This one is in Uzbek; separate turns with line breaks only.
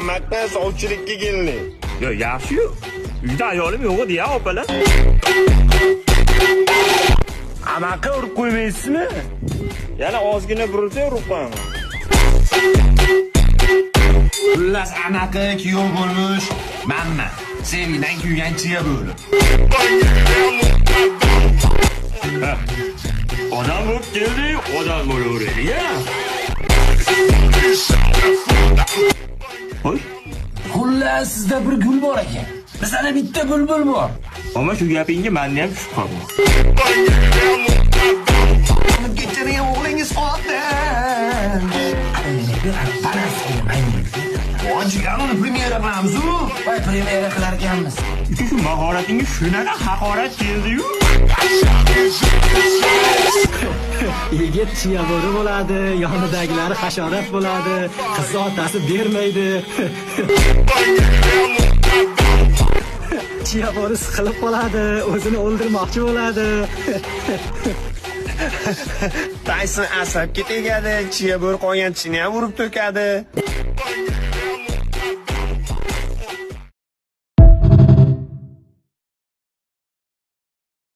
Amaqqi sovchilikka keldik.
Yo, yaxshi-yu. Uyda ayolim yo'q edi, ya, opalar.
Amaqqi urib qo'ymaysizmi?
Yana ozgina burilsa urib qo'yaman.
Xullas anaqa kuyov bo'lmish. Manman. Sevgidan kuygan chiya bo'ldi.
Odam bo'lib keldik, odam bo'laveraylik, ya. Hoy,
Xullas sizda bir gul bor ekan. Bizda bitta bulbul bor.
ama shu gapingga menda ham shubha bor.
Kechirgan o'g'lingiz qoldi. Jigarni premyera qilamiz-ku. Voy, premyera qilar ekanmiz.
Shu mahoratingiz shunaqa haqorat keldi-yu.
Yigit chiyabori bo'ladi, yonidagilari hasharot bo'ladi, qizni otasi bermaydi. Chiyabori siqilib qoladi, o'zini o'ldirmoqchi bo'ladi.
Tayson asabga tegadi, chiya bo'ri qolgan tishini ham urib to'kadi.